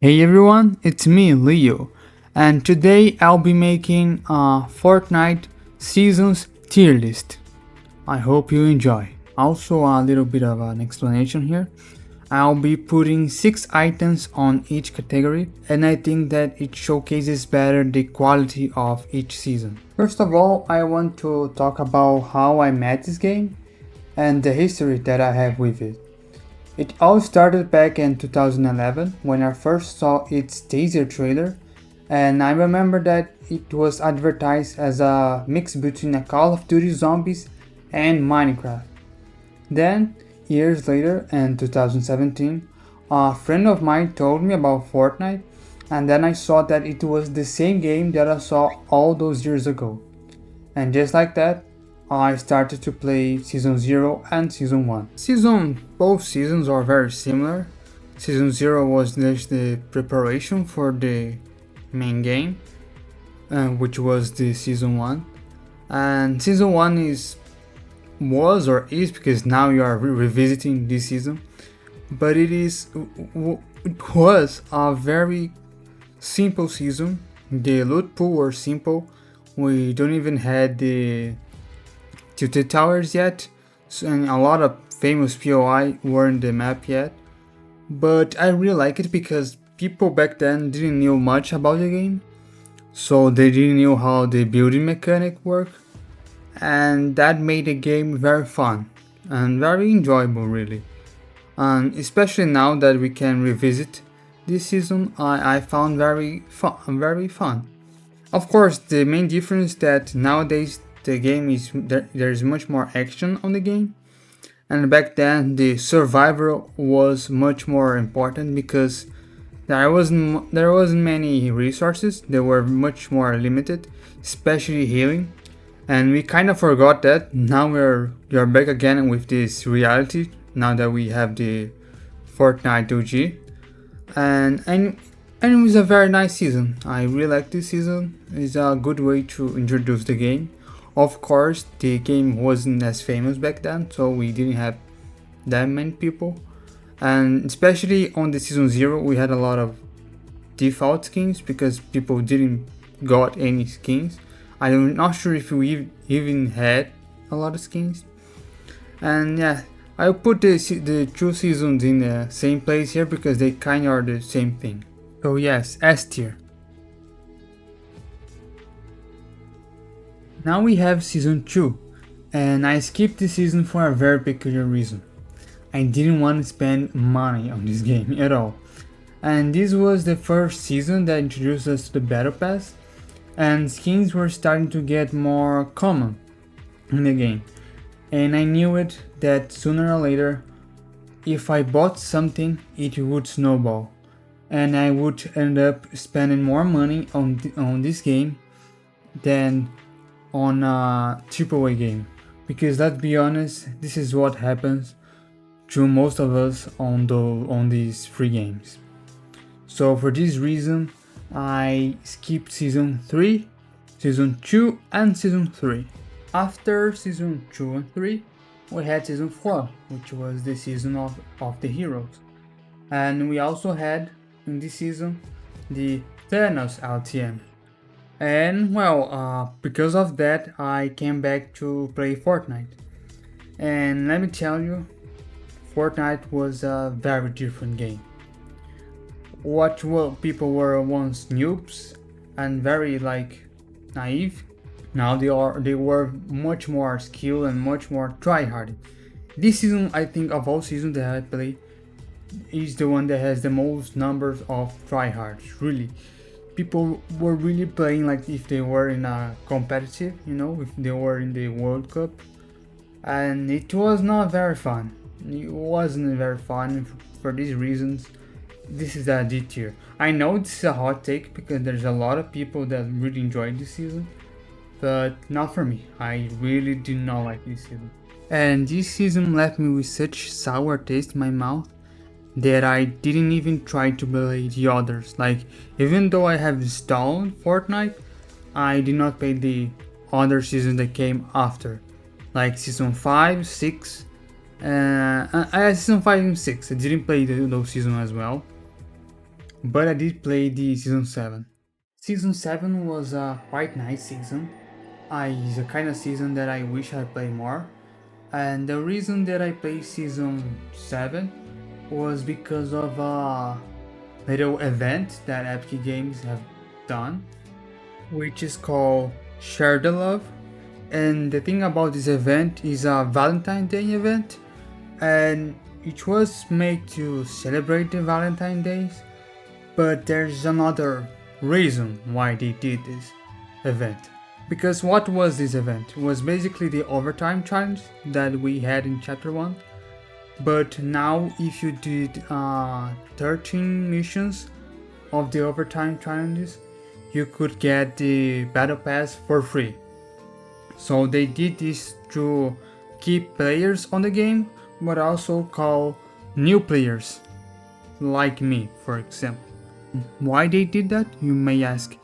Hey everyone, it's me, Leo, and today I'll be making a Fortnite Seasons tier list. I hope you enjoy. Also, a little bit of an explanation here. I'll be putting 6 items on each category, and I think that it showcases better the quality of each season. First of all, I want to talk about how I met this game and the history that I have with it. It all started back in 2011 when I first saw its teaser trailer, and I remember that it was advertised as a mix between a Call of Duty Zombies and Minecraft. Then, years later, in 2017, a friend of mine told me about Fortnite, and then I saw that it was the same game that I saw all those years ago. And just like that, I started to play Season 0 and Season 1. Both seasons are very similar. Season 0 was just the preparation for the main game, which was the Season 1. And Season 1 was because now you are revisiting this season, but it was a very simple season. The loot pool were simple. We don't even had the tilted towers yet, and a lot of famous POI weren't the map yet. But I really like it because people back then didn't know much about the game, so they didn't know how the building mechanic worked, and that made the game very fun and very enjoyable, really. And especially now that we can revisit this season, I found very fun. Of course, the main difference that nowadays the game is there's much more action on the game, and back then the survival was much more important because there wasn't many resources. They were much more limited, especially healing, and we kind of forgot that. Now we're back again with this reality now that we have the Fortnite OG, and it was a very nice season. I really like this season. It's a good way to introduce the game. Of course, the game wasn't as famous back then, so we didn't have that many people. And especially on the Season 0, we had a lot of default skins because people didn't got any skins. I'm not sure if we even had a lot of skins. And yeah, I'll put the two seasons in the same place here because they kind of are the same thing. So yes, S tier. Now we have Season 2, and I skipped this season for a very peculiar reason. I didn't want to spend money on this game at all. And this was the first season that introduced us to the Battle Pass, and skins were starting to get more common in the game. And I knew it that sooner or later, if I bought something, it would snowball. And I would end up spending more money on this game than on a AAA game, because let's be honest, this is what happens to most of us on these free games. So for this reason, I skipped Season 3, Season 2 and Season 3. After Season 2 and 3, we had Season 4, which was the season of the heroes. And we also had, in this season, the Thanos LTM. And well, because of that, I came back to play Fortnite. And let me tell you, Fortnite was a very different game. People were once noobs and very naive. Now they were much more skilled and much more tryhard. This season, I think of all seasons that I played, is the one that has the most numbers of tryhards. Really, people were really playing like if they were in a competitive, if they were in the World Cup, and it was not very fun. It wasn't very fun for these reasons. This is a D tier. I know this is a hot take because there's a lot of people that really enjoyed this season, but not for me. I really did not like this season. And this season left me with such sour taste in my mouth that I didn't even try to play the others. Even though I have installed Fortnite, I did not play the other seasons that came after, like Season 5, 6, Season 5 and 6. I didn't play those seasons as well. but I did play the season 7. Season 7 was a quite nice season. It's a kind of season that I wish I played more. And the reason that I played season 7 was because of a little event that Epic Games have done, which is called Share the Love. And the thing about this event is a Valentine's Day event, and it was made to celebrate the Valentine's Days, but there's another reason why they did this event. Because what was this event? It was basically the overtime challenge that we had in chapter 1. But now if you did 13 missions of the overtime challenges, you could get the battle pass for free. So they did this to keep players on the game, but also call new players, like me for example. Why they did that, you may ask.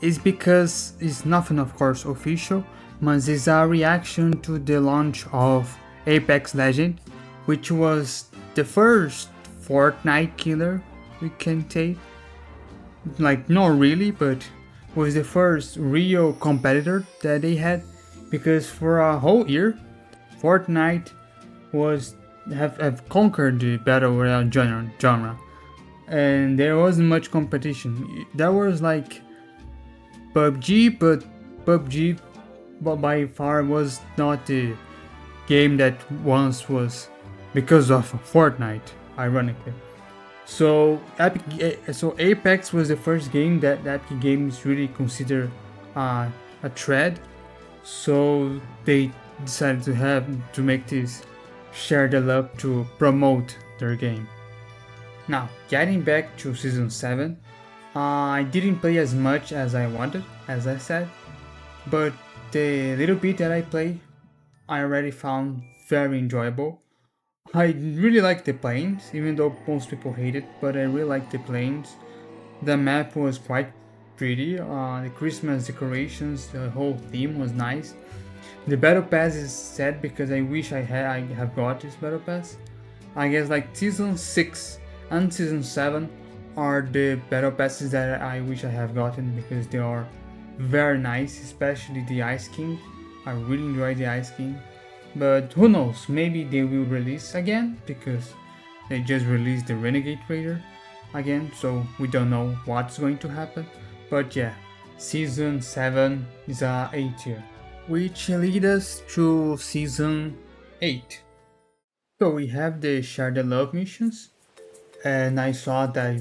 It's because it's nothing of course official, but it's a reaction to the launch of Apex Legends, which was the first Fortnite killer, we can say. Like, not really, but was the first real competitor that they had, because for a whole year, Fortnite have conquered the battle royale genre, and there wasn't much competition. There was like PUBG, but PUBG by far was not the game that once was, because of Fortnite, ironically. So Apex was the first game that Epic Games really considered a threat. So they decided to make this Share the Love to promote their game. Now, getting back to season 7, I didn't play as much as I wanted, as I said, but the little bit that I played, I already found very enjoyable. I really like the planes, even though most people hate it, but I really like the planes. The map was quite pretty, the Christmas decorations, the whole theme was nice. The battle pass is sad because I wish I have got this battle pass. I guess like season 6 and season 7 are the battle passes that I wish I have gotten, because they are very nice, especially the Ice King. I really enjoy the Ice King. But who knows, maybe they will release again, because they just released the Renegade Raider again, so we don't know what's going to happen. But yeah, season 7 is a A tier, which leads us to season 8. So we have the Share the Love missions, and I saw that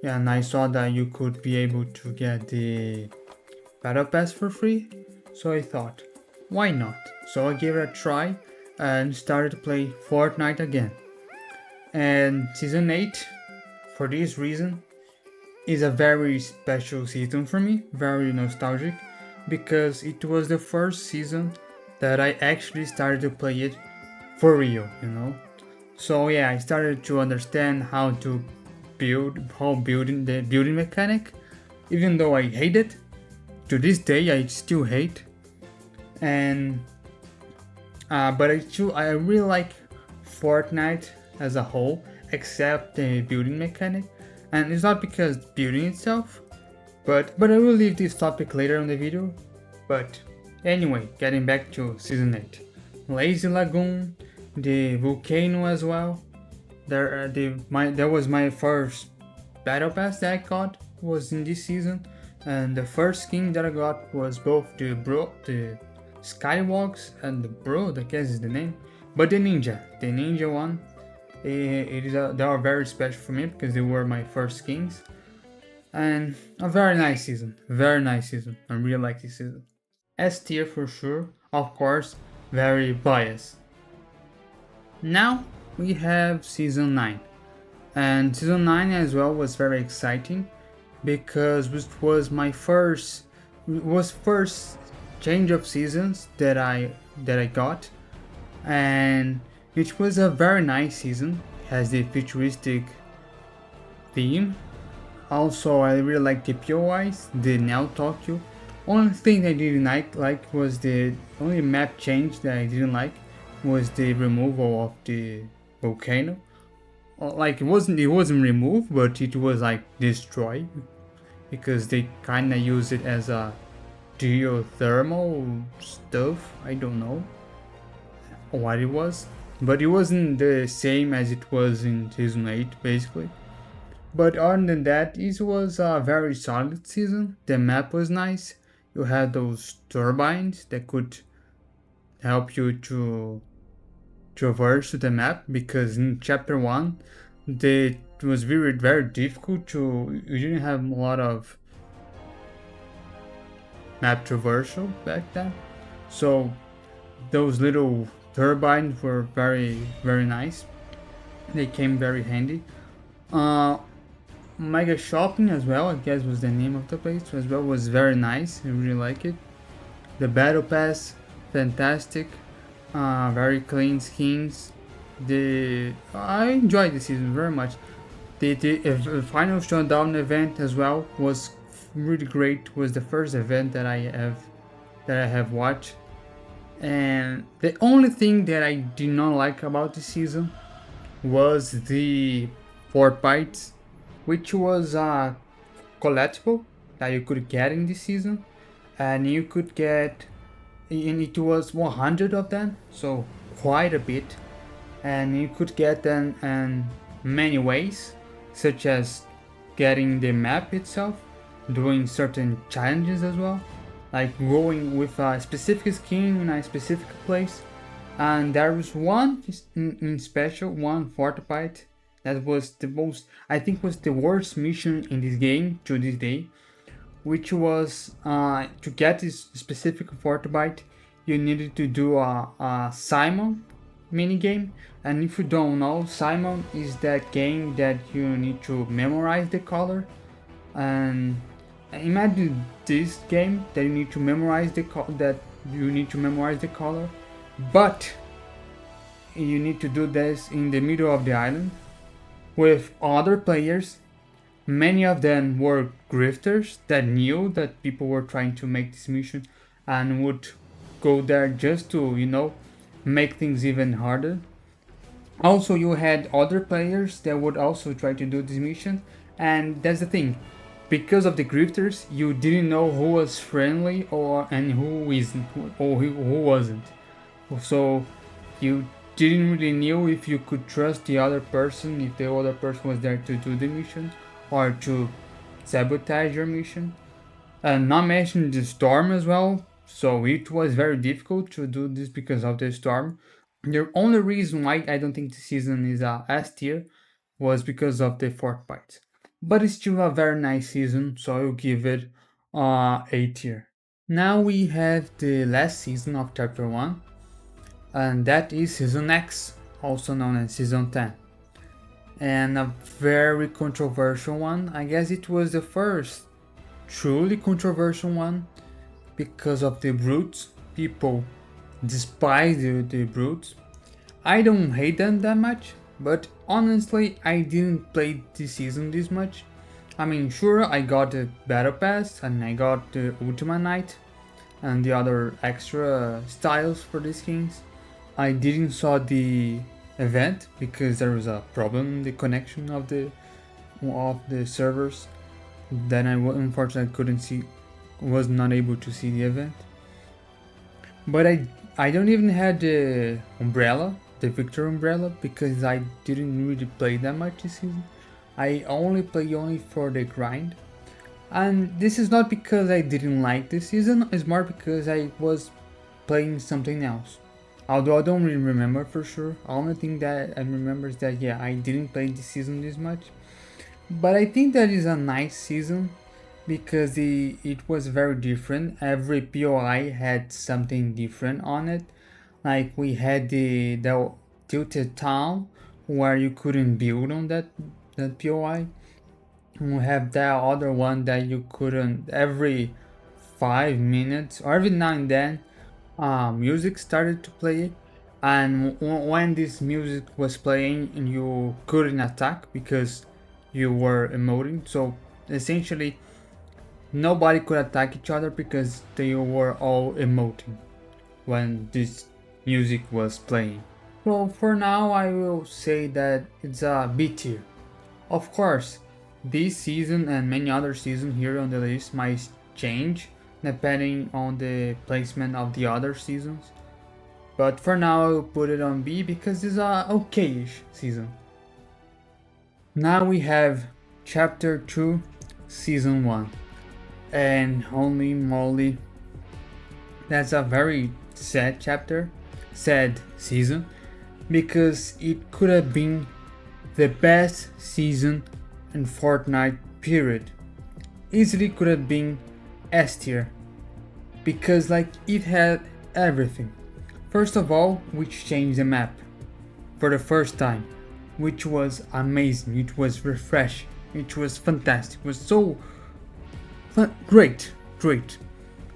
and I saw that you could be able to get the battle pass for free, so I thought, why not? So I gave it a try and started to play Fortnite again. And season 8, for this reason, is a very special season for me, very nostalgic, because it was the first season that I actually started to play it for real, you know? So yeah, I started to understand how to building the building mechanic, even though I hate it. To this day, I still hate. And but I really like Fortnite as a whole, except the building mechanic. And it's not because building itself, but I will leave this topic later in the video. But anyway, getting back to season 8, Lazy Lagoon, the volcano as well. There was my first battle pass that I got was in this season, and the first skin that I got was both the Skywalks and the Brood, I guess is the name, but the ninja one. They are very special for me because they were my first skins, and a very nice season. I really like this season. S tier for sure, of course, very biased. Now we have season 9, and season 9 as well was very exciting because it was my first change of seasons that I got, and it was a very nice season. It has the futuristic theme. Also, I really like the POIs, the Neo Tokyo. Only thing I didn't like was the only map change that I didn't like was the removal of the volcano. like it wasn't removed, but it was like destroyed because they kind of use it as a geothermal stuff. I don't know what it was, but it wasn't the same as it was in season 8 basically. But other than that, it was a very solid season. The map was nice. You had those turbines that could help you to traverse the map, because in chapter 1 it was very difficult to, you didn't have a lot of map traversal back then, so those little turbines were very nice. They came very handy. uh Mega Shopping as well, I guess was the name of the place as well, was very nice. I really like it. The Battle Pass, fantastic. Very clean skins. I enjoyed the season very much. The final showdown event as well was really great. Was the first event that I have watched. And the only thing that I did not like about the season was the Fortnite, which was a collectible that you could get in this season, and you could get, and it was 100 of them, so quite a bit, and you could get them in many ways, such as getting the map itself, doing certain challenges as well, like going with a specific skin in a specific place. And there was one in special, one Fortnite, that was the most, I think was the worst mission in this game to this day, which was to get this specific Fortnite, you needed to do a Simon mini game. And if you don't know, Simon is that game that you need to memorize the color. And imagine this game that you need to memorize the color, but you need to do this in the middle of the island with other players. Many of them were grifters that knew that people were trying to make this mission and would go there just to, make things even harder. Also, you had other players that would also try to do this mission, and that's the thing. Because of the grifters, you didn't know who was friendly and who isn't, or who wasn't. So you didn't really know if you could trust the other person, if the other person was there to do the mission or to sabotage your mission. And not mention the storm as well. So it was very difficult to do this because of the storm. The only reason why I don't think the season is a S tier was because of the Fortnite. But it's still a very nice season, so I'll give it A tier. Now we have the last season of Chapter 1, and that is Season X, also known as Season 10. And a very controversial one. I guess it was the first truly controversial one because of the brutes. People despise the brutes. I don't hate them that much, but honestly, I didn't play this season this much. I mean, sure, I got the Battle Pass and I got the Ultima Knight and the other extra styles for the skins. I didn't saw the event because there was a problem in the connection of the servers. Then I unfortunately was not able to see the event. But I don't even have the umbrella, the Victor umbrella, because I didn't really play that much this season. I only play for the grind. And this is not because I didn't like this season, it's more because I was playing something else. Although I don't really remember for sure. The only thing that I remember is that I didn't play this season this much. But I think that is a nice season because it was very different. Every POI had something different on it. Like we had the tilted town where you couldn't build on that POI. We have that other one that you couldn't, every 5 minutes or every now and then music started to play, and when this music was playing you couldn't attack because you were emoting. So essentially nobody could attack each other because they were all emoting when this music was playing. So for now, I will say that it's a B tier. Of course, this season and many other seasons here on the list might change depending on the placement of the other seasons. But for now, I will put it on B because it's a okayish season. Now we have Chapter 2, Season 1. And holy moly, that's a very sad chapter, sad season, because it could have been the best season in Fortnite period. Easily could have been S tier, because like it had everything. First of all, which changed the map for the first time, which was amazing, it was refreshing, it was fantastic, it was so great.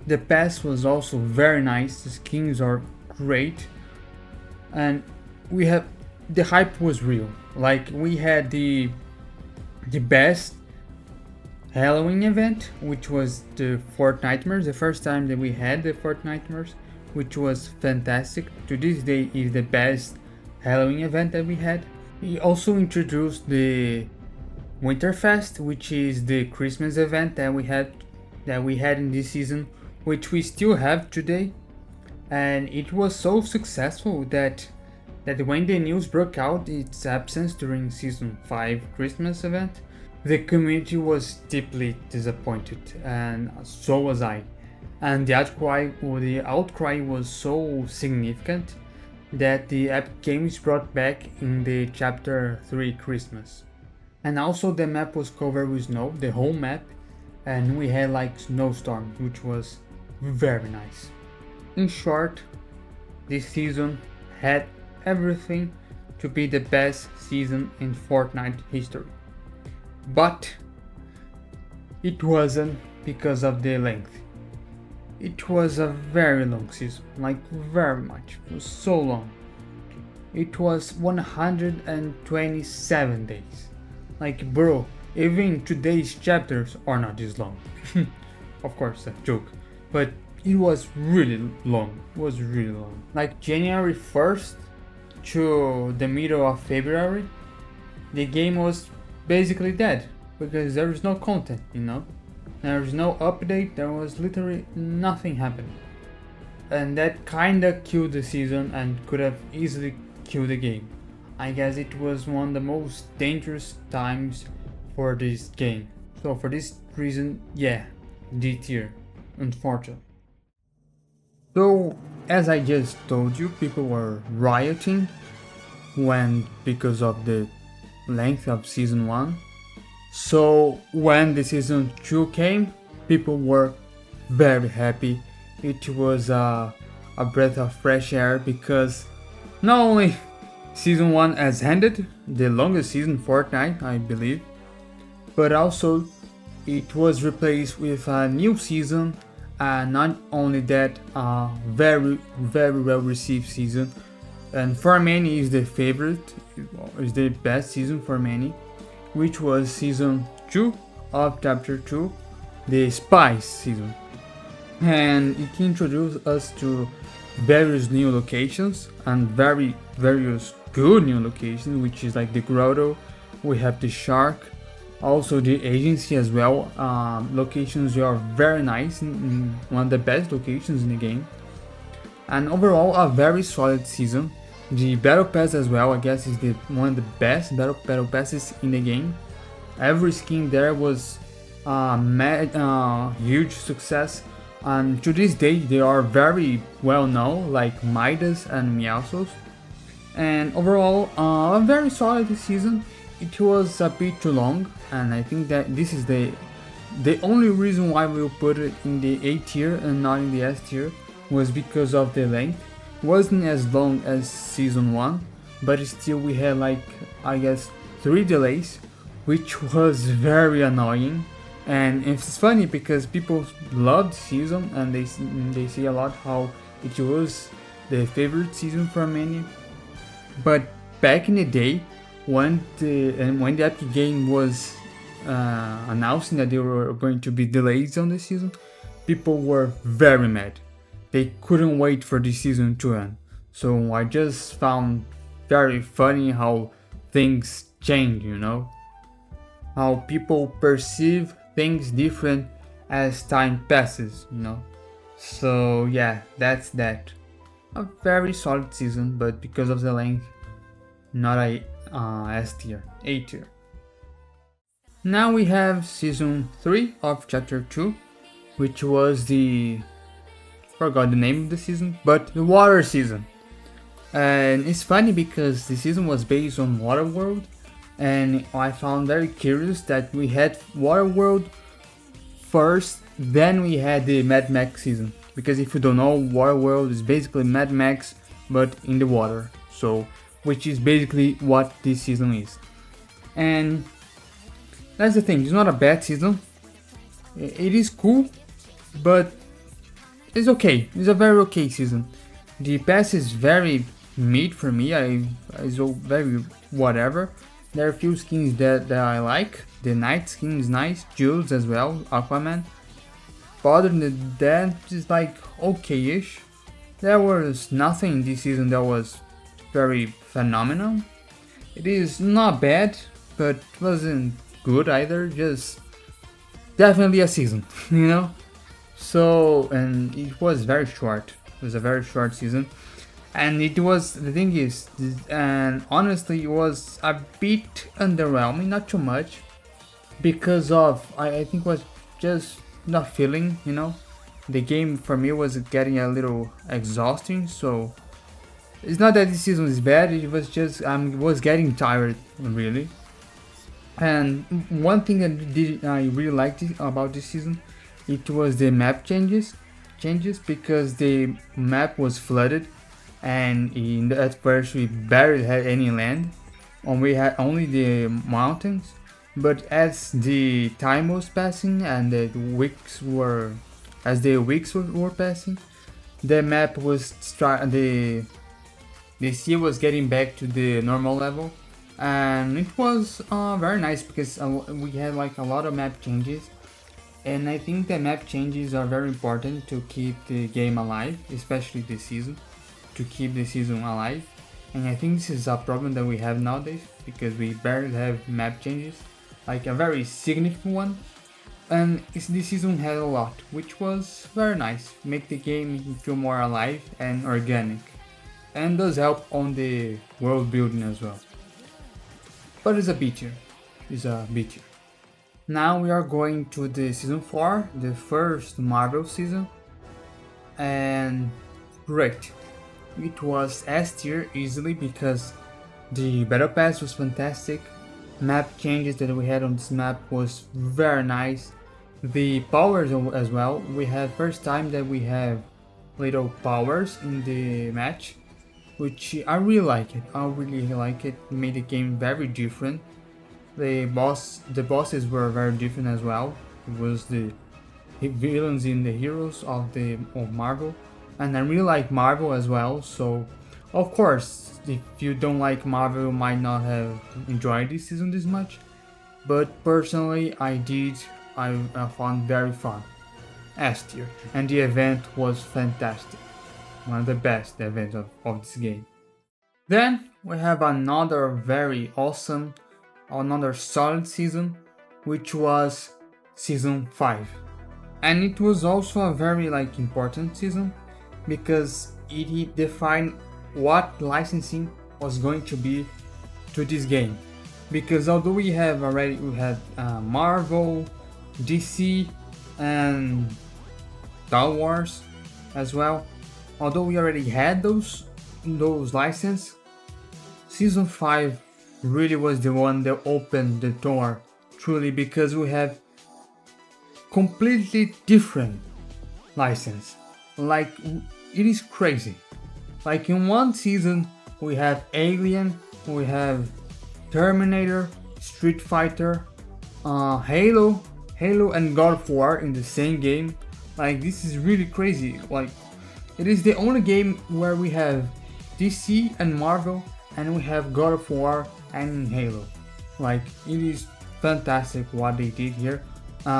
The pass was also very nice, the skins are great, and we have the hype was real. Like we had the best Halloween event, which was the Fortnitemares, the first time that we had the Fortnitemares, which was fantastic. To this day is the best Halloween event that we had. He also introduced the Winterfest, which is the Christmas event that we had in this season, which we still have today. And it was so successful that when the news broke out its absence during season 5 Christmas event, the community was deeply disappointed, and so was I. And the outcry was so significant that the Epic Games brought back in the Chapter 3 Christmas. And also the map was covered with snow, the whole map, and we had like snowstorms, which was very nice. In short, this season had everything to be the best season in Fortnite history. But it wasn't because of the length. It was a very long season, like very much. It was so long. It was 127 days. Like bro, even today's chapters are not this long. Of course, a joke. But it was really long. It was really long. Like January 1st to the middle of February, the game was basically dead because there was no content, there was no update, there was literally nothing happening, and that kinda killed the season and could have easily killed the game. I guess it was one of the most dangerous times for this game, so for this reason, yeah, D tier, unfortunately. So as I just told you, people were rioting because of the length of season 1. So when the season 2 came, people were very happy. It was a breath of fresh air because not only season 1 has ended, the longest season Fortnite, I believe, but also it was replaced with a new season, and not only that, a very well received season, and for many is the favorite, is the best season for many, which was season 2 of chapter 2, the Spice season. And it introduced us to various new locations and various good new locations, which is like the grotto, we have the shark, also the agency as well. Locations are very nice, one of the best locations in the game, and overall a very solid season. The battle pass as well, I guess, is one of the best battle passes in the game. Every skin there was huge success, and to this day they are very well known, like Midas and Meowscles. And overall, a very solid season. It was a bit too long, and I think that this is the only reason why we'll put it in the A tier and not in the S tier was because of the length. Wasn't as long as season 1, but still we had like, I guess, 3 delays, which was very annoying. And it's funny because people loved the season and they say a lot how it was the favorite season for many. But back in the day, when the Epic game was announcing that there were going to be delays on the season, people were very mad. They couldn't wait for the season to end. So I just found very funny how things change, you know? How people perceive things different as time passes, you know? So yeah, that's that. A very solid season, but because of the length, not a S tier, A tier. Now we have season 3 of chapter 2, which was the forgot the name of the season, but the water season. And it's funny because the season was based on Waterworld, and I found very curious that we had Waterworld first, then we had the Mad Max season. Because if you don't know, Waterworld is basically Mad Max but in the water. So, which is basically what this season is. And that's the thing, it's not a bad season. It is cool, but it's okay. It's a very okay season. The pass is very mid for me. It's very whatever. There are a few skins that I like. The Night skin is nice. Jules as well. Aquaman. But other than that, it's like okay-ish. There was nothing this season that was very phenomenal. It is not bad, but wasn't good either. Just definitely a season, you know? So, and it was very short. It was a very short season. And it was, the thing is, and honestly, it was a bit underwhelming, not too much, because of, I think was just not feeling, you know? The game for me was getting a little exhausting, so it's not that this season is bad, it was just, I was getting tired, really. And one thing that I really liked about this season, it was the map changes because the map was flooded, and at first we barely had any land, and we had only the mountains. But as the time was passing and the weeks were passing, the map was the sea was getting back to the normal level, and it was very nice because we had like a lot of map changes. And I think the map changes are very important to keep the game alive, especially this season, to keep the season alive. And I think this is a problem that we have nowadays, because we barely have map changes, like a very significant one. And this season had a lot, which was very nice, make the game feel more alive and organic. And does help on the world building as well. But it's a B tier. Now we are going to the season 4, the first Marvel season, and great. It was S tier easily because the battle pass was fantastic, map changes that we had on this map was very nice, the powers as well. We had first time that we have little powers in the match, which I really like it. It made the game very different. The bosses were very different as well. It was the villains and the heroes of Marvel, and I really like Marvel as well. So, of course, if you don't like Marvel, you might not have enjoyed this season this much. But personally, I did. I found very fun. S tier, and the event was fantastic. One of the best events of this game. Then we have another very awesome, another solid season, which was season 5. And it was also a very important season because it defined what licensing was going to be to this game. Because although we had Marvel, DC, and Star Wars as well, although we already had those licenses, season 5 really was the one that opened the door truly, because we have completely different license. Like, it is crazy. Like, in one season we have Alien, we have Terminator, Street Fighter, Halo and God of War in the same game. Like, this is really crazy. Like, it is the only game where we have DC and Marvel, and we have God of War and Halo. Like, it is fantastic what they did here.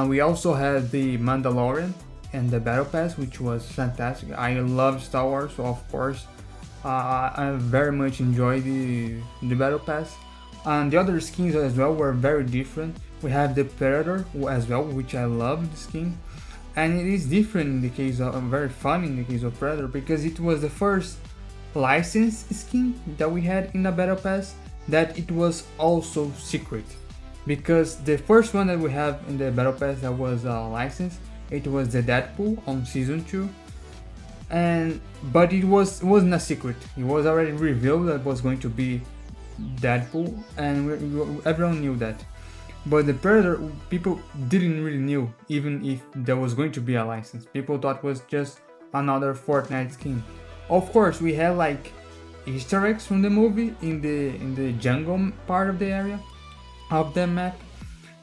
We also had the Mandalorian and the Battle Pass, which was fantastic. I love Star Wars, so of course I very much enjoy the battle pass, and the other skins as well were very different. We have the Predator as well, which I love the skin, and it is different in the case of very fun in the case of Predator because it was the first licensed skin that we had in the battle pass that it was also secret, because the first one that we have in the battle pass that was licensed, it was the Deadpool on season 2, and but it wasn't a secret. It was already revealed that was going to be Deadpool, and everyone knew that. But the Predator, people didn't really knew, even if there was going to be a license. People thought it was just another Fortnite skin. Of course, we had like Easter eggs from the movie in the jungle part of the area of the map,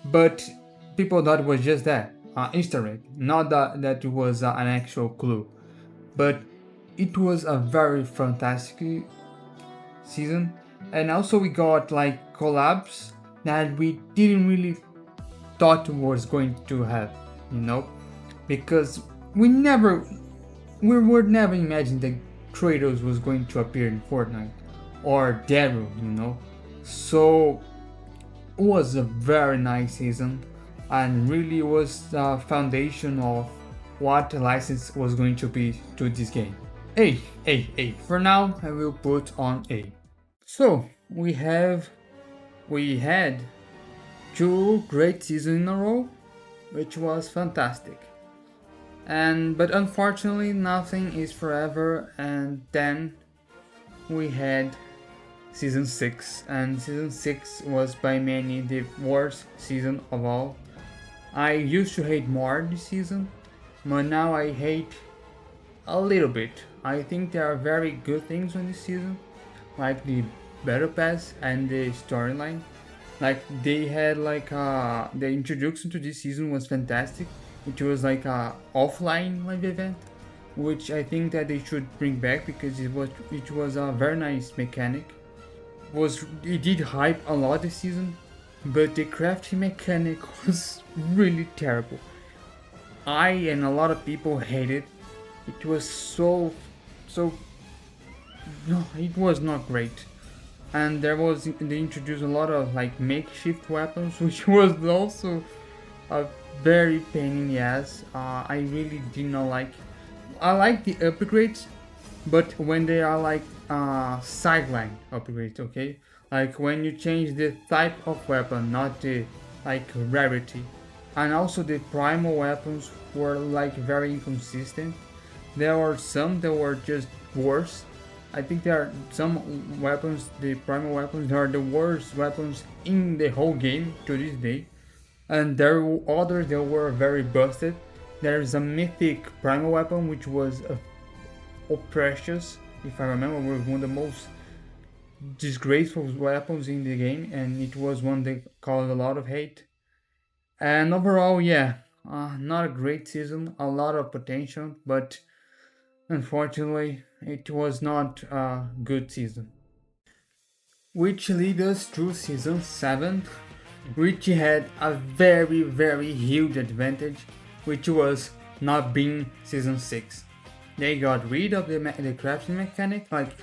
but people thought it was just that Easter egg, not that it was an actual clue. But it was a very fantastic season, and also we got like collabs that we didn't really thought was going to have, you know, because we would never imagine that Kratos was going to appear in Fortnite or Daryl, you know. So it was a very nice season, and really was the foundation of what the license was going to be to this game. A. For now, I will put on A. So we had two great seasons in a row, which was fantastic. But unfortunately, nothing is forever. And then we had season 6, and season 6 was by many the worst season of all. I used to hate more this season, but now I hate a little bit. I think there are very good things on this season, like the battle pass and the storyline. Like they had like the introduction to this season was fantastic. It was like a offline live event, which I think that they should bring back because it was a very nice mechanic. Was it did hype a lot this season, but the crafting mechanic was really terrible. I and a lot of people hated. It was so no, it was not great. And they introduced a lot of like makeshift weapons, which was also a very pain in the ass. I really did not like. I like the upgrades, but when they are like sideline upgrades, okay, like when you change the type of weapon, not the like rarity, and also the primal weapons were like very inconsistent. There were some that were just worse. I think there are some weapons, the primal weapons, are the worst weapons in the whole game to this day. And there were others that were very busted. There's a mythic primal weapon which was precious, if I remember, was one of the most disgraceful weapons in the game, and it was one that caused a lot of hate. And overall, yeah, not a great season, a lot of potential, but unfortunately, it was not a good season. Which lead us to season 7, which had a very huge advantage, which was not being season 6. They got rid of the crafting mechanic, like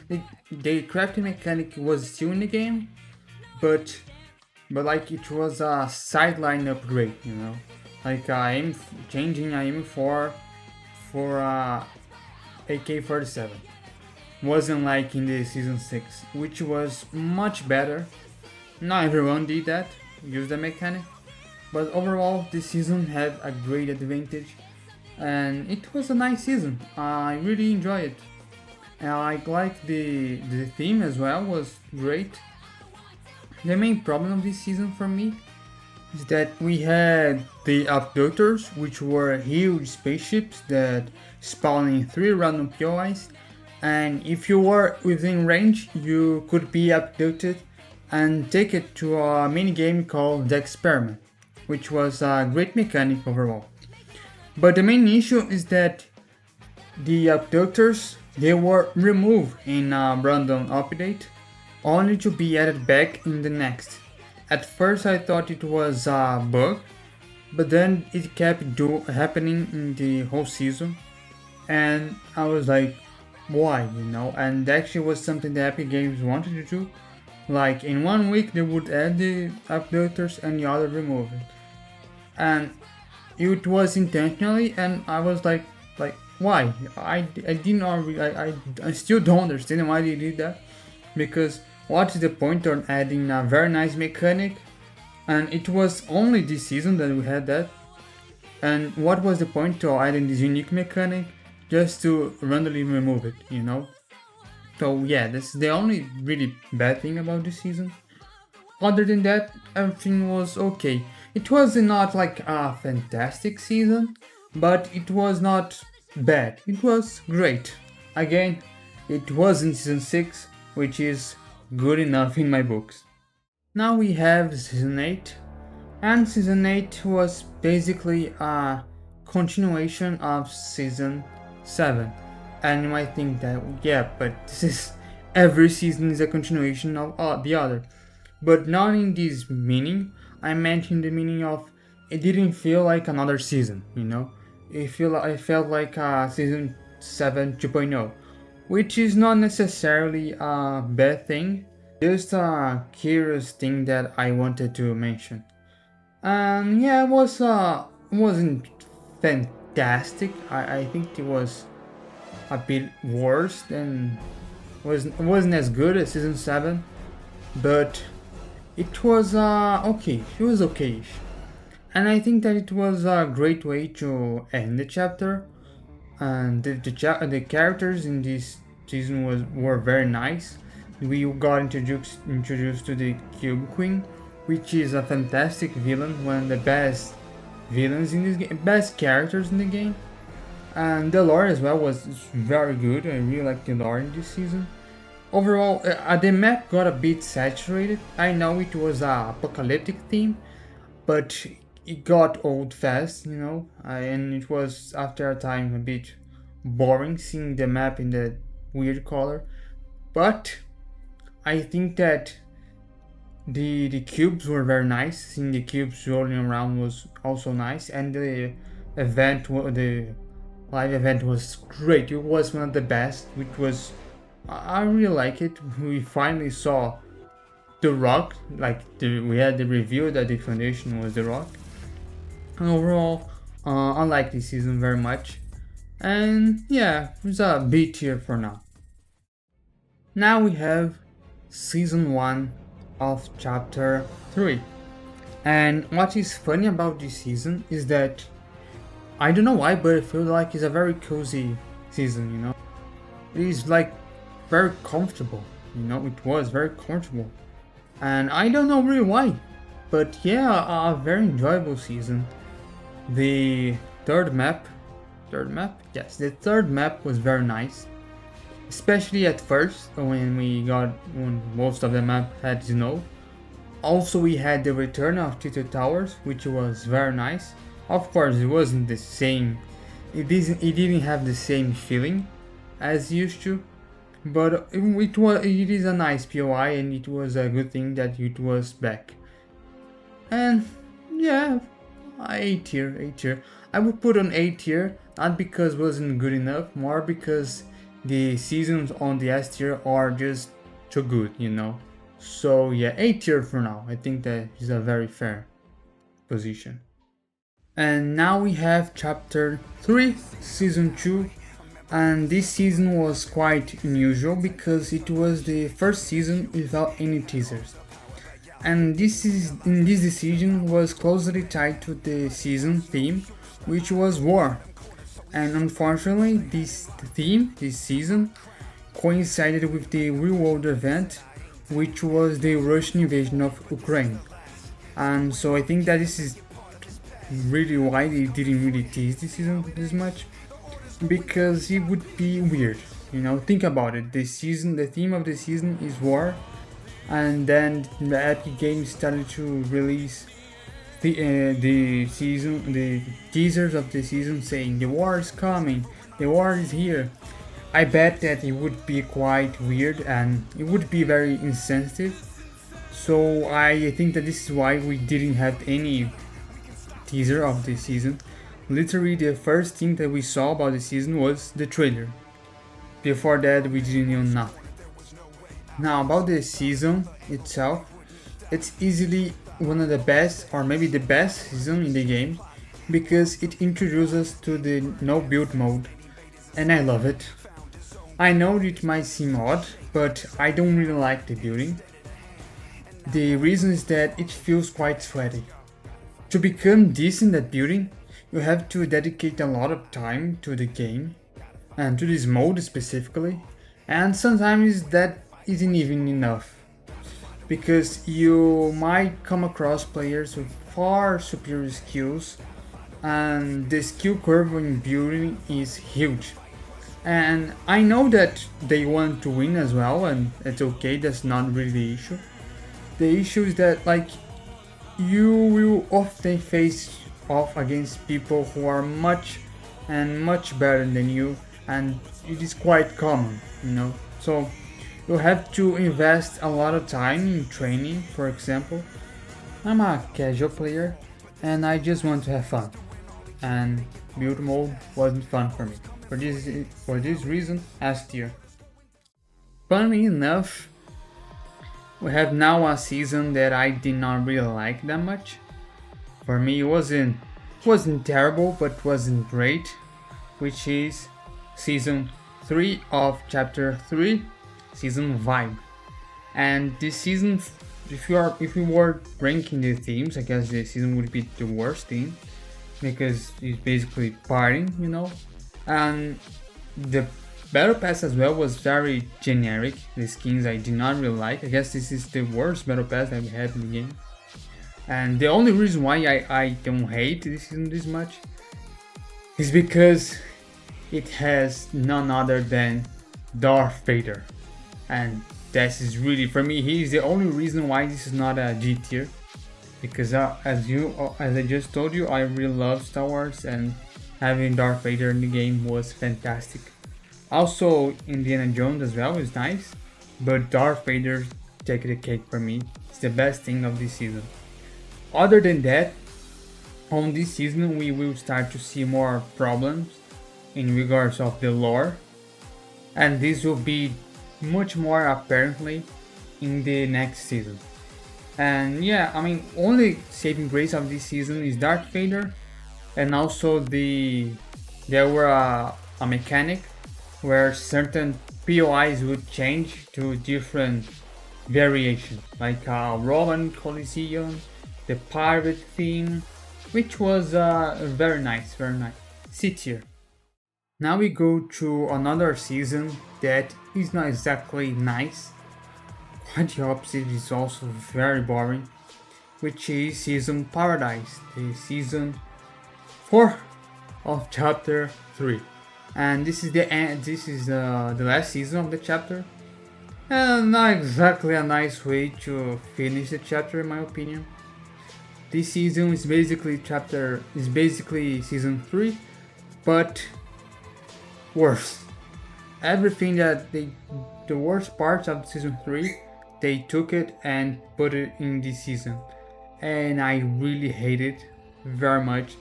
the crafting mechanic was still in the game, but like it was a sideline upgrade, you know, like changing aim for AK-47. Wasn't like in the season 6, which was much better. Not everyone did that, use the mechanic, but overall this season had a great advantage, and it was a nice season. I really enjoyed it. And I like the theme as well, was great. The main problem of this season for me is that we had the abductors, which were huge spaceships that spawn in 3 random POIs, and if you were within range, you could be abducted and take it to a mini game called The Experiment, which was a great mechanic overall. But the main issue is that the abductors, they were removed in a random update, only to be added back in the next. At first I thought it was a bug, but then it kept happening in the whole season, and I was like, why, and actually was something that Epic Games wanted to do. Like in 1 week they would add the updaters and the other remove it. And it was intentionally, and I was like why? I did not I still don't understand why they did that, because what is the point on adding a very nice mechanic, and it was only this season that we had that, and what was the point of adding this unique mechanic just to randomly remove it? So yeah, that's the only really bad thing about this season. Other than that, everything was okay. It was not like a fantastic season, but it was not bad. It was great. Again, it was in season 6, which is good enough in my books. Now we have season 8, and season 8 was basically a continuation of season 7. And you might think that, yeah, but this is every season is a continuation of the other. But not in this meaning. I meant in the meaning of it didn't feel like another season. I felt like season 7 2.0, which is not necessarily a bad thing, just a curious thing that I wanted to mention. And yeah, wasn't fantastic. I think it was a bit worse than wasn't as good as season 7, but it was okay. It was okayish, and I think that it was a great way to end the chapter. And the characters in this season were very nice. We got introduced to the Cube Queen, which is a fantastic villain, one of the best villains in this game, best characters in the game. And the lore as well was very good. I really like the lore in this season. Overall, the map got a bit saturated. I know it was a apocalyptic theme, but it got old fast, and it was after a time a bit boring seeing the map in that weird color. But I think that the cubes were very nice. Seeing the cubes rolling around was also nice, and the live event was great. It was one of the best, which was I really like it. We finally saw The Rock. We had the review that the foundation was The Rock. And overall, I like this season very much. And yeah, it's a B tier for now. Now we have season 1 of chapter 3. And what is funny about this season is that I don't know why, but I feel like it's a very cozy season. It is like very comfortable, it was very comfortable. And I don't know really why, but yeah, a very enjoyable season. The third map, yes, the third map was very nice, especially at first when most of the map had snow. Also, we had the return of Tito Towers, which was very nice. Of course, it wasn't the same. It didn't have the same feeling as used to, but it is a nice POI, and it was a good thing that it was back. And yeah, A tier. I would put on A tier, not because it wasn't good enough, more because the seasons on the S tier are just too good. So yeah, A tier for now. I think that is a very fair position. And now we have chapter 3, season 2. And this season was quite unusual because it was the first season without any teasers. And this decision was closely tied to the season theme, which was war. And unfortunately, this season, coincided with the real-world event, which was the Russian invasion of Ukraine. And so I think that this is really why they didn't really tease this season this much, because it would be weird. Think about it. The theme of the season is war, and then the Epic Games started to release the teasers of the season saying the war is coming, the war is here. I bet that it would be quite weird and it would be very insensitive. So I think that this is why we didn't have any teaser of the season. Literally, the first thing that we saw about the season was the trailer, before that we didn't know nothing. Now about the season itself, it's easily one of the best or maybe the best season in the game because it introduces us to the no build mode and I love it. I know it might seem odd, but I don't really like the building. The reason is that it feels quite sweaty. To become decent at building, you have to dedicate a lot of time to the game and to this mode specifically, and sometimes that isn't even enough because you might come across players with far superior skills and the skill curve in building is huge. And I know that they want to win as well, and it's okay, that's not really the issue. The issue is that like you will often face off against people who are much and much better than you, and it is quite common, you know. So you have to invest a lot of time in training. For example, I'm a casual player and I just want to have fun, and build mode wasn't fun for me. For this reason, last year. Funny enough, we have now a season that I did not really like that much. For me, it wasn't terrible, but wasn't great, which is season 3 of chapter 3, season vibe. And this season, if we were ranking the themes, I guess this season would be the worst theme because it's basically partying, you know. And the battle pass as well was very generic. The skins I did not really like. I guess this is the worst battle pass that we had in the game. And the only reason why I don't hate this season this much is because it has none other than Darth Vader. And that is really, for me, he is the only reason why this is not a G tier. Because as I just told you, I really love Star Wars, and having Darth Vader in the game was fantastic. Also, Indiana Jones as well is nice, but Darth Vader take the cake for me. It's the best thing of this season. Other than that, on this season we will start to see more problems in regards of the lore, and this will be much more apparently in the next season. And yeah, I mean, only saving grace of this season is Darth Vader, and also there were a mechanic where certain POIs would change to different variations, like Roman Coliseum, the pirate theme, which was very nice, very nice. C tier. Now we go to another season that is not exactly nice. Quite the opposite, is also very boring, which is season Paradise, the season 4 of chapter 3. And this is the end. This is the last season of the chapter, and not exactly a nice way to finish the chapter, in my opinion. This season is basically season 3, but worse. Everything that the worst parts of season 3, they took it and put it in this season, and I really hate it very much.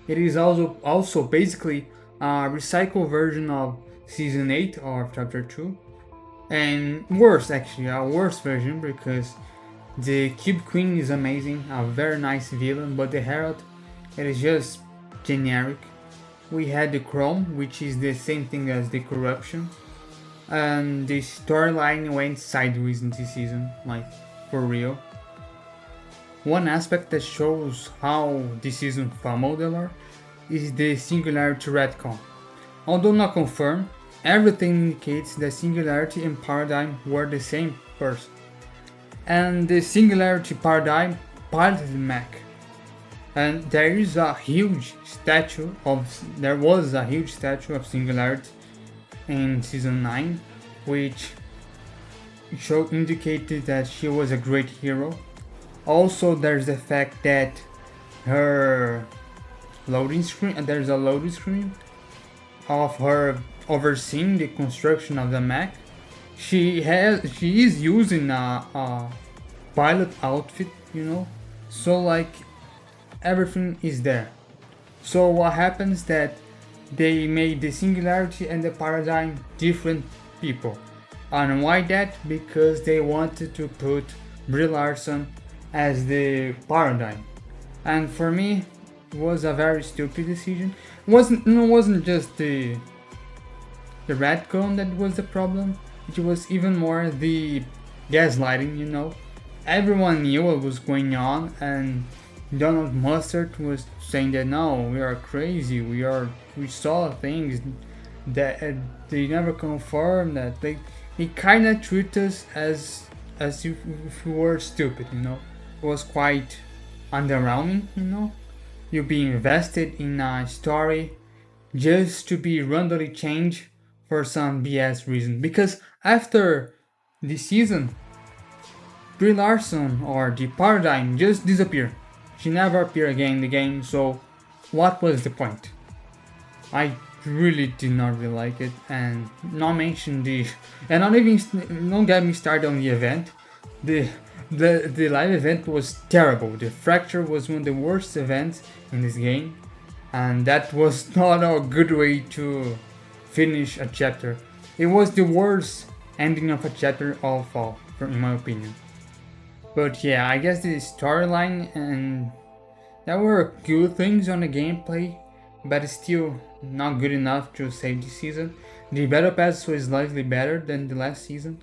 It is also basically a recycled version of season 8 or chapter 2, and worse, actually a worse version, because the Cube Queen is amazing, a very nice villain, but the Herald, it is just generic. We had the Chrome, which is the same thing as the Corruption, and the storyline went sideways in this season, like for real. One aspect that shows how this season fumbled the lore is the Singularity retcon. Although not confirmed, everything indicates that Singularity and Paradigm were the same person. And the Singularity Paradigm piloted the mech. And there was a huge statue of Singularity in season 9, which indicated that she was a great hero. Also, there's the fact that there's a loading screen of her overseeing the construction of the mech. She is using a pilot outfit, you know, so like everything is there. So what happens that they made the Singularity and the Paradigm different people. And why that? Because they wanted to put Brie Larson as the paradigm. And for me, it was a very stupid decision. It wasn't just the retcon that was the problem. It was even more the gaslighting. Everyone knew what was going on, and Donald Mustard was saying that no, we are crazy. We saw things that they never confirmed that they kind of treat us as if we were stupid. It was quite underwhelming. You be invested in a story just to be randomly changed for some BS reason. Because after the season, Brie Larson or the paradigm just disappeared. She never appeared again in the game, so what was the point? I really did not really like it, and not mention and don't get me started on the event. The live event was terrible. The fracture was one of the worst events in this game, and that was not a good way to finish a chapter. It was the worst ending of a chapter of all, in my opinion. But yeah, I guess the storyline and there were good things on the gameplay, but still not good enough to save the season. The battle pass was slightly better than the last season,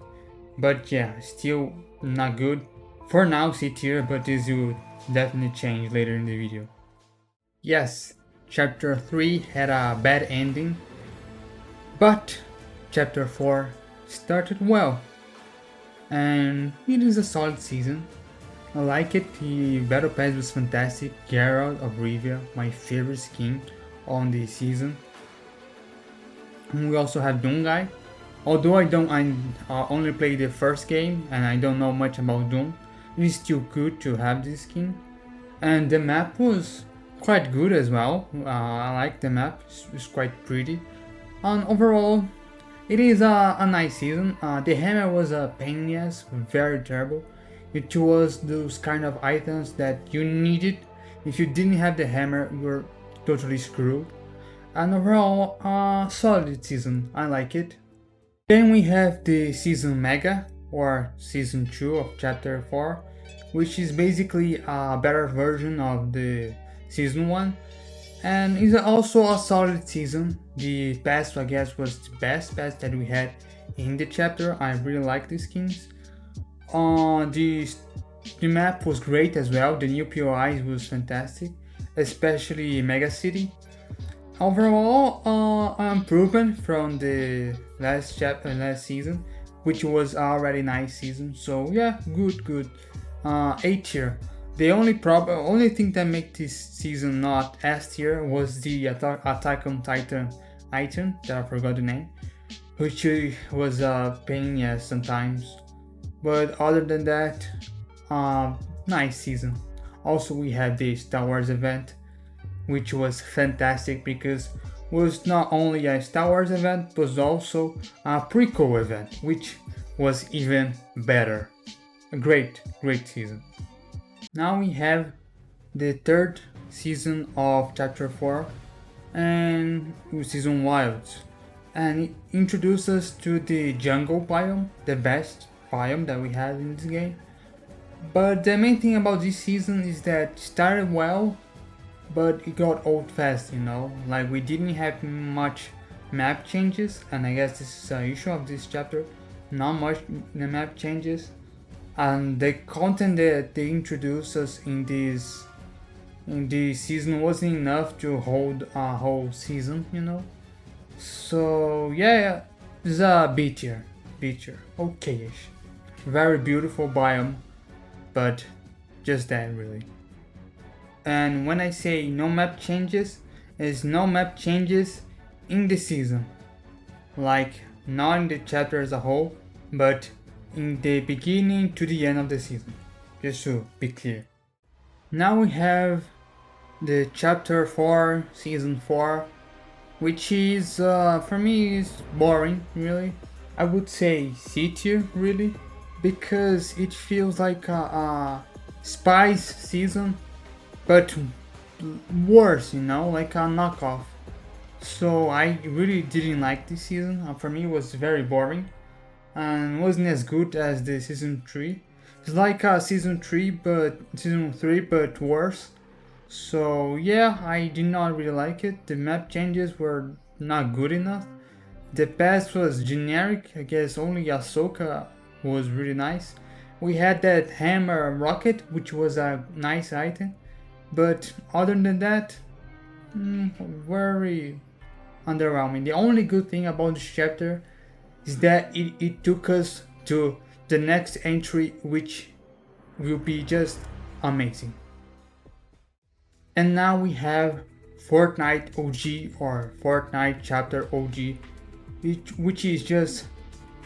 but yeah, still not good. For now, C tier, but this will definitely change later in the video. Yes, chapter 3 had a bad ending, but chapter 4 started well, and it is a solid season. I like it. The battle pass was fantastic. Geralt of Rivia, my favorite skin on the season. And we also have Doomguy. Although I only played the first game and I don't know much about Doom, it is still good to have this skin. And the map was quite good as well. I like the map. It's quite pretty. And overall, it is a nice season. The hammer was a pain in the ass, very terrible. It was those kind of items that you needed. If you didn't have the hammer, you were totally screwed. And overall, solid season. I like it. Then we have the season mega, or season 2 of chapter 4, which is basically a better version of the season 1. And it's also a solid season. The pass, I guess, was the best pass that we had in the chapter. I really like the skins. The map was great as well. The new POIs was fantastic, especially Mega City. Overall, improvement from the last season, which was already nice season. So yeah, good. A tier. The only thing that made this season not S tier was the Attack on Titan item that I forgot the name, which was a pain sometimes. But other than that, nice season. Also, we had the Star Wars event, which was fantastic because it was not only a Star Wars event, but also a prequel event, which was even better. A great season. Now we have the third season of chapter 4 and season Wilds, and it introduces us to the jungle biome, the best biome that we had in this game. But the main thing about this season is that it started well, but it got old fast, like we didn't have much map changes, and I guess this is an issue of this chapter, not much the map changes, and the content that they introduced us in this season wasn't enough to hold a whole season, so yeah, it's a B tier, okay-ish. Very beautiful biome, but just that really. And when I say no map changes, it's no map changes in the season, like not in the chapter as a whole, but in the beginning to the end of the season, just to be clear. Now we have the chapter 4, season 4, which is for me is boring really. I would say C tier really, because it feels like a spies season, but worse, like a knockoff. So I really didn't like this season. For me, it was very boring and wasn't as good as the season 3. It's like season 3 but worse. So yeah, I did not really like it. The map changes were not good enough. The pass was generic. I guess only Ahsoka was really nice. We had that hammer rocket, which was a nice item, but other than that, very underwhelming. The only good thing about this chapter is that it took us to the next entry, which will be just amazing. And now we have Fortnite OG or Fortnite Chapter OG, which is just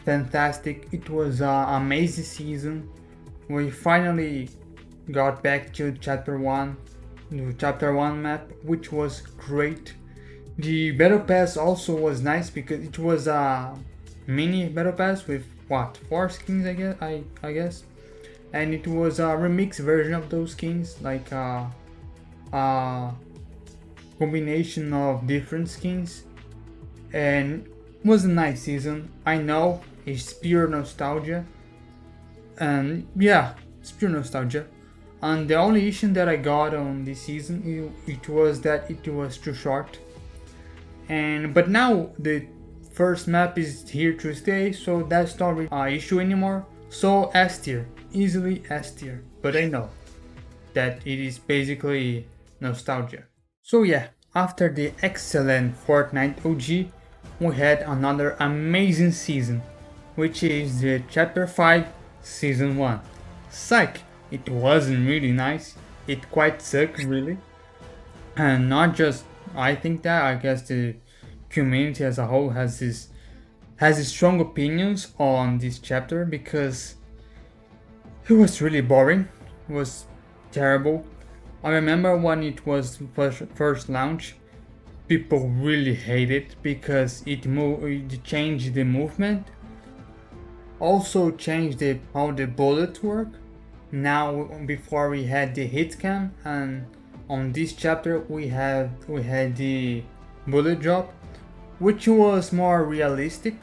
fantastic. It was an amazing season. We finally got back to Chapter 1 map, which was great. The Battle Pass also was nice because it was a mini Battle Pass with what, 4 skins I guess. And it was a remix version of those skins, like a combination of different skins, and it was a nice season. I know it's pure nostalgia, and yeah, it's pure nostalgia. And the only issue that I got on this season it was that it was too short. But now the first map is here to stay, so that's not really an issue anymore. So S tier, easily S tier. But I know that it is basically nostalgia. So yeah, after the excellent Fortnite OG, we had another amazing season, which is the Chapter 5 Season 1. Psych! It wasn't really nice. It quite sucked, really. And not just I think that, I guess the community as a whole has strong opinions on this chapter because it was really boring. It was terrible. I remember when it was first launched, people really hated it because it changed the movement, also changed how the bullets work. Now before we had the hit cam, and on this chapter we had the bullet drop, which was more realistic.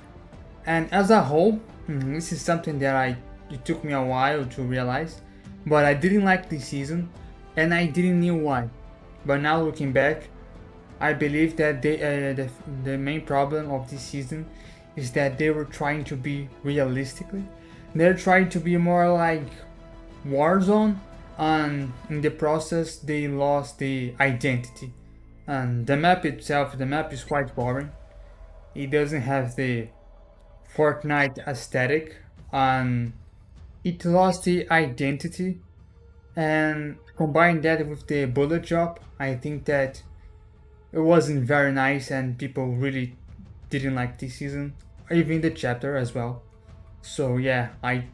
And as a whole, this is something that it took me a while to realize, but I didn't like this season and I didn't know why. But now looking back, I believe that the main problem of this season is that they were trying to be realistically. They're trying to be more like Warzone, and in the process they lost the identity. And the map is quite boring. It doesn't have the Fortnite aesthetic, and it lost the identity. And combine that with the bullet drop, I think that it wasn't very nice and people really didn't like this season, even the chapter as well. So yeah, I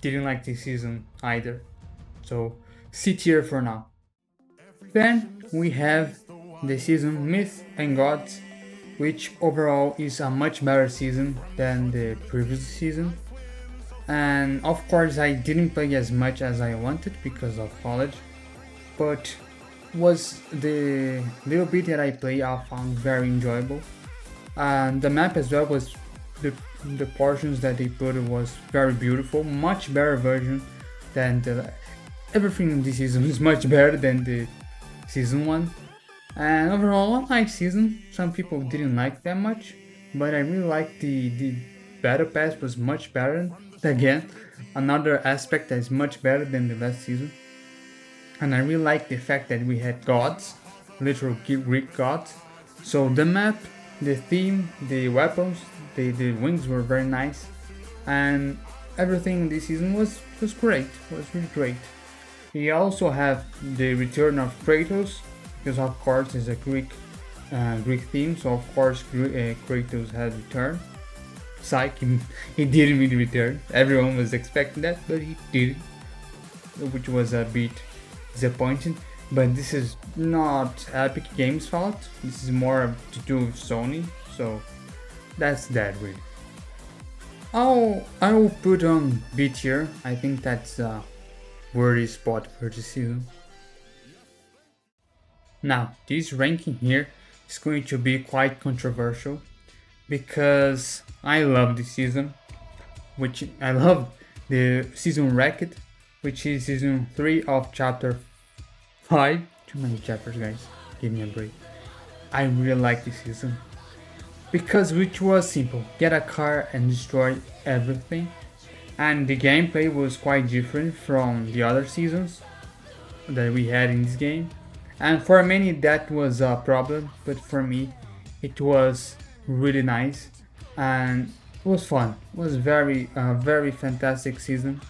didn't like this season either. So C tier for now. Then we have the season Myth and Gods, which overall is a much better season than the previous season. And of course I didn't play as much as I wanted because of college, but was the little bit that I played I found very enjoyable. And the map as well was the portions that they put was very beautiful, much better version than everything in this season is much better than the season 1. And overall a nice season. Some people didn't like that much, but I really liked the battle pass was much better. Again, another aspect that is much better than the last season. And I really like the fact that we had gods, literal Greek gods. So the map, the theme, the weapons, the wings were very nice, and everything in this season was great. Was really great. We also have the return of Kratos, because of course it's a Greek theme, so of course Kratos had returned. Psych, he didn't really return. Everyone was expecting that, but he didn't, which was a bit disappointing. But this is not Epic Games' fault. This is more to do with Sony, so that's that really. I will put on B tier. I think that's a worthy spot for this season. Now, this ranking here It's going to be quite controversial because I love this season, which I love the season Racket, which is season 3 of chapter 5. Too many chapters, guys. Give me a break. I really like this season because which was simple: get a car and destroy everything. And the gameplay was quite different from the other seasons that we had in this game. And for many that was a problem, but for me it was really nice and it was fun. It was very fantastic season.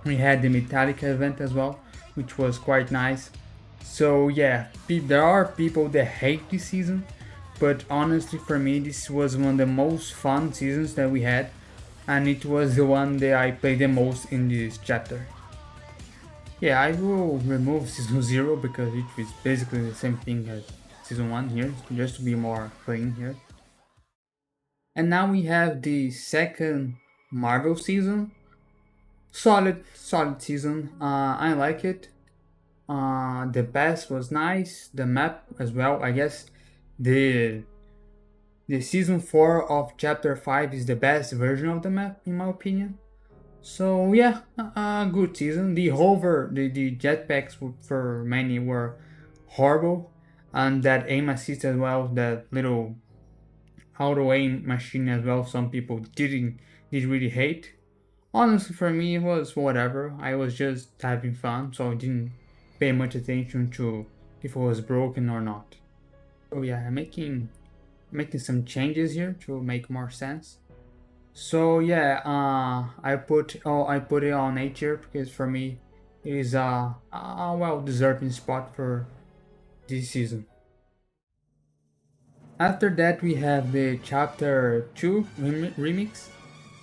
We had the Metallica event as well, which was quite nice. So yeah, there are people that hate this season, but honestly for me this was one of the most fun seasons that we had, and it was the one that I played the most in this chapter. Yeah, I will remove season 0 because it is basically the same thing as season 1 here, just to be more clean here. And now we have the second Marvel season. Solid season. I like it. The pass was nice. The map as well. I guess the season 4 of chapter 5 is the best version of the map in my opinion. So yeah, a good season. The hover, the jetpacks for many were horrible, and that aim assist as well, that little auto aim machine as well. Some people did really hate. Honestly, for me, it was whatever. I was just having fun, so I didn't pay much attention to if it was broken or not. So yeah, I'm making some changes here to make more sense. So yeah, I put it on nature because for me it is a well deserving spot for this season. After that we have the chapter 2 remix,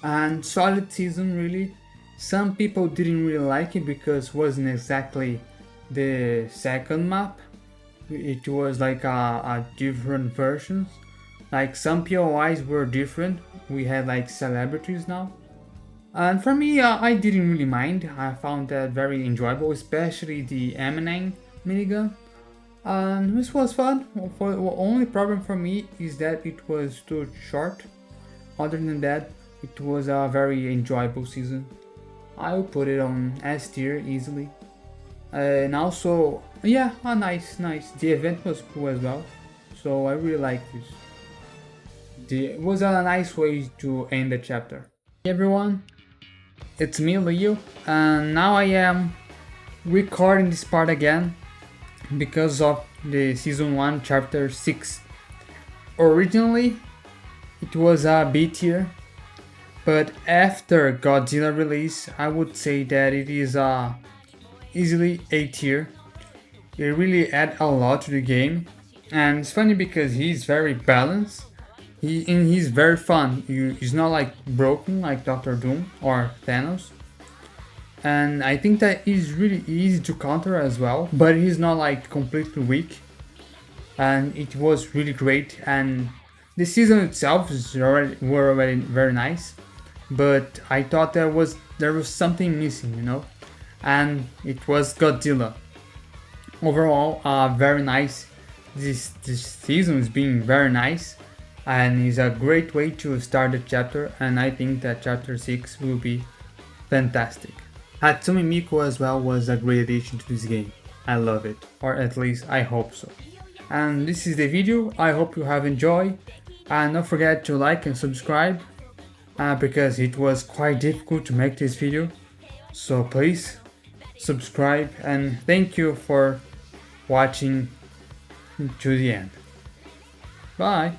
and solid season really. Some people didn't really like it because wasn't exactly the second map. It was like a different versions. Like some POIs were different. We had like celebrities now. And for me, I didn't really mind. I found that very enjoyable, especially the Eminem minigun. And this was fun. For the only problem for me is that it was too short. Other than that, it was a very enjoyable season. I will put it on S tier easily. And also, yeah, nice. The event was cool as well. So I really like this. It was a nice way to end the chapter. Hey everyone, it's me, Leo, and now I am recording this part again because of the season 1 chapter 6. Originally it was a B tier, but after Godzilla release I would say that it is easily A tier. It really add a lot to the game, and it's funny because he's very balanced. He's very fun. He's not like broken like Doctor Doom or Thanos. And I think that he's really easy to counter as well, but he's not like completely weak. And it was really great, and the season itself were already very nice, but I thought there was something missing, and it was Godzilla. Overall, very nice. This season is being very nice, and is a great way to start the chapter, and I think that chapter 6 will be fantastic. Hatsumi Miku as well was a great addition to this game. I love it, or at least I hope so. And this is the video. I hope you have enjoyed, and don't forget to like and subscribe because it was quite difficult to make this video, so please subscribe, and thank you for watching to the end. Bye.